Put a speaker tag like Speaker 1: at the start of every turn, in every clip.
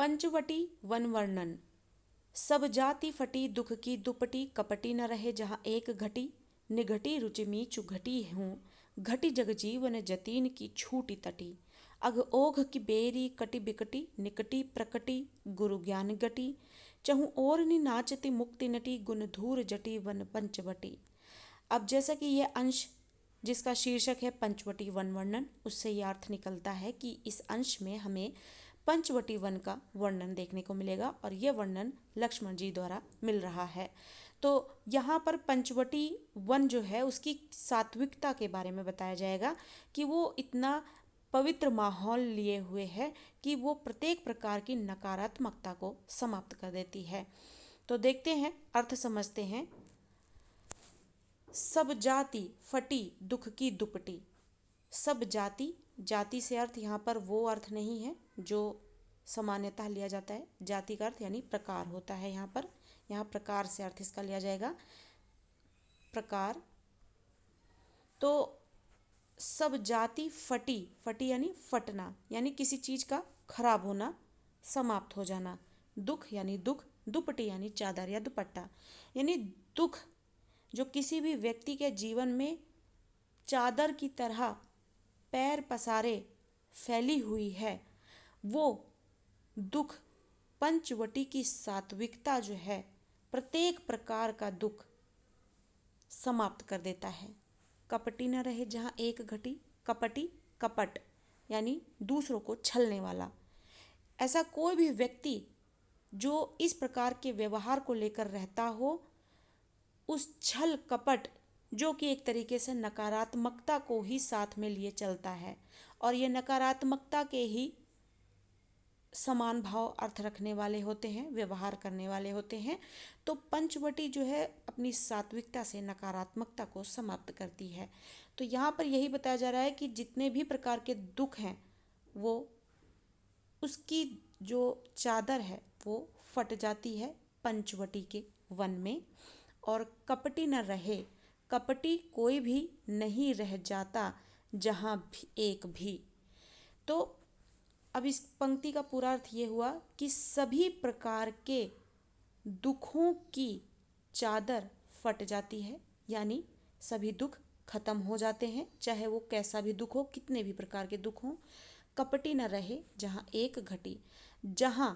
Speaker 1: Panchavati one वर्णन। सब जाति फटी दुख की दुपटी, कपटी न रहे जहाँ एक घटी। निघटी रुचि मीचु घटी हूँ, घटी जग जीवन जतीन की छूटी तटी। अघ ओघ की बेरी कटी बिकटी, निकटी प्रकटी गुरु ज्ञान गटी। चहु और नि नाचती मुक्ति नटी, गुण धूर जटी वन पंचवटी। अब जैसा कि यह अंश जिसका शीर्षक है पंचवटी वन वर्णन, उससे यह अर्थ निकलता है कि इस अंश में हमें पंचवटी वन का वर्णन देखने को मिलेगा और यह वर्णन लक्ष्मण जी द्वारा मिल रहा है। तो यहाँ पर पंचवटी वन जो है उसकी सात्विकता के बारे में बताया जाएगा कि वो इतना पवित्र माहौल लिए हुए है कि वो प्रत्येक प्रकार की नकारात्मकता को समाप्त कर देती है। तो देखते हैं, अर्थ समझते हैं। सब जाति फटी दुख की दुपटी। सब जाति, जाति से अर्थ यहाँ पर वो अर्थ नहीं है जो सामान्यतः लिया जाता है। जाति का अर्थ यानी प्रकार होता है। यहाँ प्रकार से अर्थ इसका लिया जाएगा, प्रकार। तो सब जाति फटी, फटी यानी फटना, यानी किसी चीज का खराब होना, समाप्त हो जाना। दुख यानी दुख, दुपटी यानी चादर या दुपट्टा, यानी दुख जो किसी भी व्यक्ति के जीवन में चादर की तरह पैर पसारे फैली हुई है, वो दुख पंचवटी की सात्विकता जो है प्रत्येक प्रकार का दुख समाप्त कर देता है। कपटी न रहे जहाँ एक घटी। कपटी, कपट यानी दूसरों को छलने वाला। ऐसा कोई भी व्यक्ति जो इस प्रकार के व्यवहार को लेकर रहता हो, उस छल कपट जो कि एक तरीके से नकारात्मकता को ही साथ में लिए चलता है और ये नकारात्मकता के ही समान भाव अर्थ रखने वाले होते हैं, व्यवहार करने वाले होते हैं। तो पंचवटी जो है अपनी सात्विकता से नकारात्मकता को समाप्त करती है। तो यहाँ पर यही बताया जा रहा है कि जितने भी प्रकार के दुख हैं वो उसकी जो चादर है वो फट जाती है पंचवटी के वन में। और कपटी न रहे, कपटी कोई भी नहीं रह जाता जहाँ भी एक भी। तो अब इस पंक्ति का पूरा अर्थ ये हुआ कि सभी प्रकार के दुखों की चादर फट जाती है, यानी सभी दुख खत्म हो जाते हैं, चाहे वो कैसा भी दुख हो, कितने भी प्रकार के दुख हो। कपटी न रहे जहाँ एक घटी, जहाँ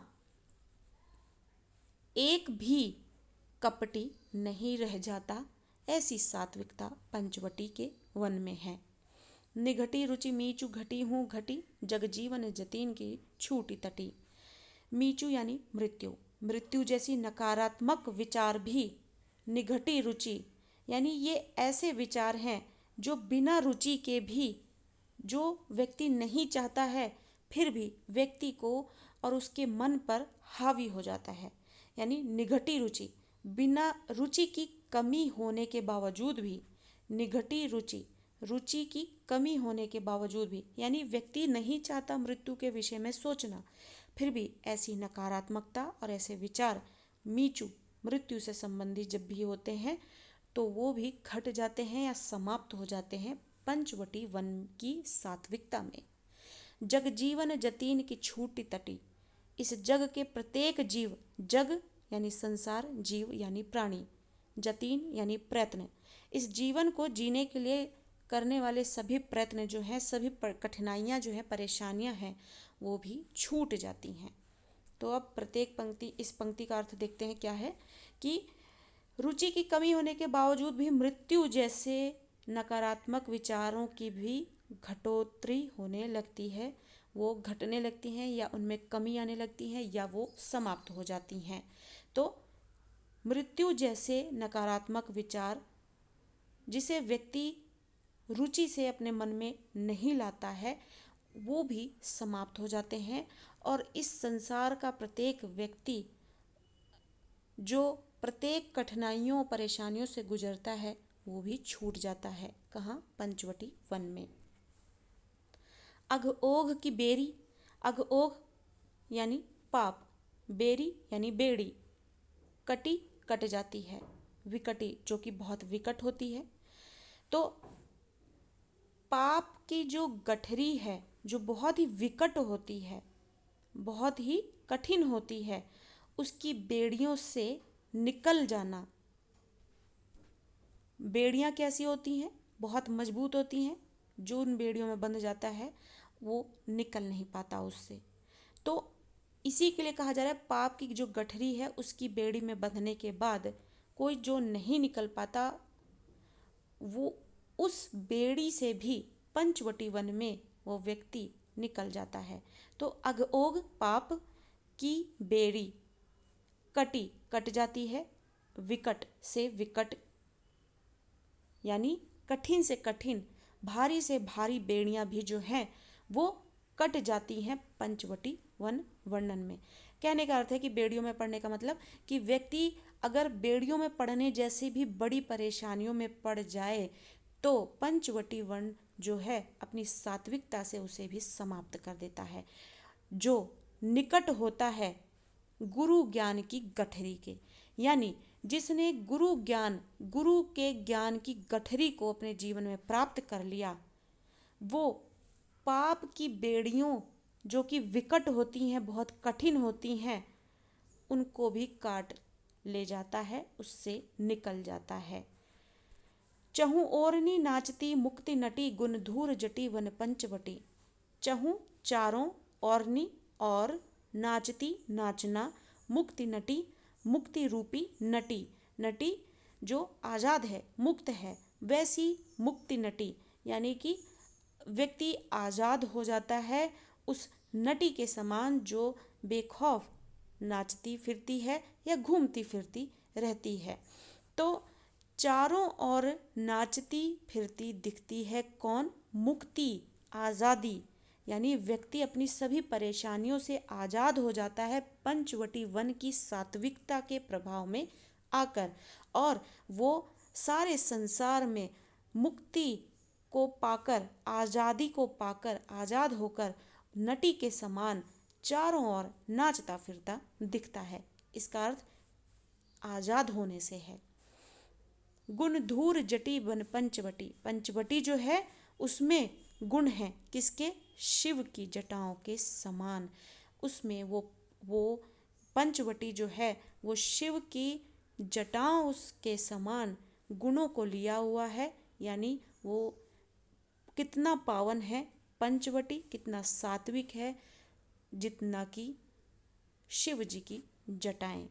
Speaker 1: एक भी कपटी नहीं रह जाता, ऐसी सात्विकता पंचवटी के वन में है। निघटी रुचि मीचु घटी हूँ, घटी जग जीवन जतीन की छूटी तटी। मीचु यानी मृत्यु, मृत्यु जैसी नकारात्मक विचार भी निघटी रुचि, यानी ये ऐसे विचार हैं जो बिना रुचि के भी, जो व्यक्ति नहीं चाहता है फिर भी व्यक्ति को और उसके मन पर हावी हो जाता है। यानी निघटी रुचि, बिना रुचि की कमी होने के बावजूद भी, निघटी रुचि, रुचि की कमी होने के बावजूद भी, यानी व्यक्ति नहीं चाहता मृत्यु के विषय में सोचना, फिर भी ऐसी नकारात्मकता और ऐसे विचार मीचु, मृत्यु से संबंधित जब भी होते हैं तो वो भी घट जाते हैं या समाप्त हो जाते हैं पंचवटी वन की सात्विकता में। जग जीवन जतीन की छूटी तटी। इस जग के प्रत्येक जीव, जग यानी संसार, जीव यानी प्राणी, जतीन यानी प्रयत्न, इस जीवन को जीने के लिए करने वाले सभी प्रयत्न जो हैं, सभी कठिनाइयाँ जो हैं, परेशानियाँ हैं, वो भी छूट जाती हैं। तो अब प्रत्येक पंक्ति, इस पंक्ति का अर्थ देखते हैं क्या है कि रुचि की कमी होने के बावजूद भी मृत्यु जैसे नकारात्मक विचारों की भी घटोत्तरी होने लगती है, वो घटने लगती हैं या उनमें कमी आने लगती है या वो समाप्त हो जाती हैं। तो मृत्यु जैसे नकारात्मक विचार जिसे व्यक्ति रुचि से अपने मन में नहीं लाता है, वो भी समाप्त हो जाते हैं और इस संसार का प्रत्येक व्यक्ति जो प्रत्येक कठिनाइयों परेशानियों से गुजरता है वो भी छूट जाता है। कहाँ? पंचवटी वन में। अघ ओघ की बेरी, अघ ओघ यानी पाप, बेरी यानी बेड़ी, कटी कट जाती है, विकटी जो कि बहुत विकट होती है। तो पाप की जो गठरी है जो बहुत ही विकट होती है, बहुत ही कठिन होती है, उसकी बेड़ियों से निकल जाना। बेड़ियां कैसी होती हैं? बहुत मजबूत होती हैं। जो उन बेड़ियों में बंध जाता है वो निकल नहीं पाता उससे। तो इसी के लिए कहा जा रहा है पाप की जो गठरी है उसकी बेड़ी में बंधने के बाद कोई जो नहीं निकल पाता वो उस बेड़ी से भी पंचवटी वन में वो व्यक्ति निकल जाता है। तो अघोग पाप की बेड़ी कट जाती है। विकट से विकट यानी कठिन से कठिन, भारी से भारी बेड़ियां भी जो हैं वो कट जाती हैं पंचवटी वन वर्णन में। कहने का अर्थ है कि बेड़ियों में पड़ने का मतलब कि व्यक्ति अगर बेड़ियों में पड़ने जैसी भी बड़ी परेशानियों में पड़ जाए तो पंचवटी वन जो है अपनी सात्विकता से उसे भी समाप्त कर देता है। जो निकट होता है गुरु ज्ञान की गठरी के, यानी जिसने गुरु के ज्ञान की गठरी को अपने जीवन में प्राप्त कर लिया, वो पाप की बेड़ियों जो कि विकट होती हैं, बहुत कठिन होती हैं, उनको भी काट ले जाता है, उससे निकल जाता है। चहु ओरनी नाचती मुक्ति नटी गुण धूर जटी वन पंचवटी। चहु चारों ओरनी और नाचती नाचना, मुक्ति नटी मुक्ति रूपी नटी, नटी जो आज़ाद है मुक्त है वैसी मुक्ति नटी, यानी कि व्यक्ति आज़ाद हो जाता है उस नटी के समान जो बेखौफ नाचती फिरती है या घूमती फिरती रहती है। तो चारों ओर नाचती फिरती दिखती है कौन? मुक्ति, आज़ादी, यानी व्यक्ति अपनी सभी परेशानियों से आज़ाद हो जाता है पंचवटी वन की सात्विकता के प्रभाव में आकर, और वो सारे संसार में मुक्ति को पाकर, आज़ादी को पाकर, आज़ाद होकर नटी के समान चारों ओर नाचता फिरता दिखता है। इसका अर्थ आज़ाद होने से है। गुण धूर जटी वन पंचवटी, पंचवटी जो है उसमें गुण है किसके? शिव की जटाओं के समान। उसमें वो पंचवटी जो है वो शिव की जटाओं के समान गुणों को लिया हुआ है, यानी वो कितना पावन है पंचवटी, कितना सात्विक है जितना कि शिव जी की जटाएं।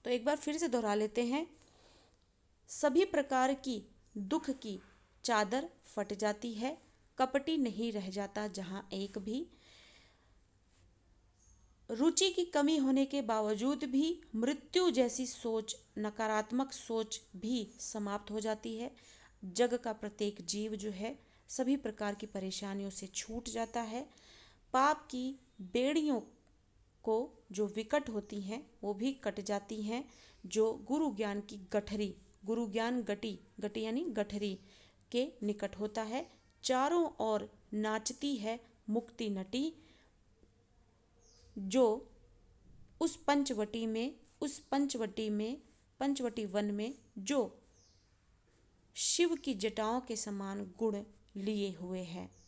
Speaker 1: तो एक बार फिर से दोहरा लेते हैं। सभी प्रकार की दुख की चादर फट जाती है, कपटी नहीं रह जाता जहां एक भी। रुचि की कमी होने के बावजूद भी मृत्यु जैसी सोच, नकारात्मक सोच भी समाप्त हो जाती है। जग का प्रत्येक जीव जो है सभी प्रकार की परेशानियों से छूट जाता है। पाप की बेड़ियों को जो विकट होती हैं वो भी कट जाती हैं। जो गुरु ज्ञान की गठरी, गुरु ज्ञान गटी यानी गठरी के निकट होता है। चारों ओर नाचती है मुक्ति नटी, जो उस पंचवटी वन में जो शिव की जटाओं के समान गुण लिए हुए है।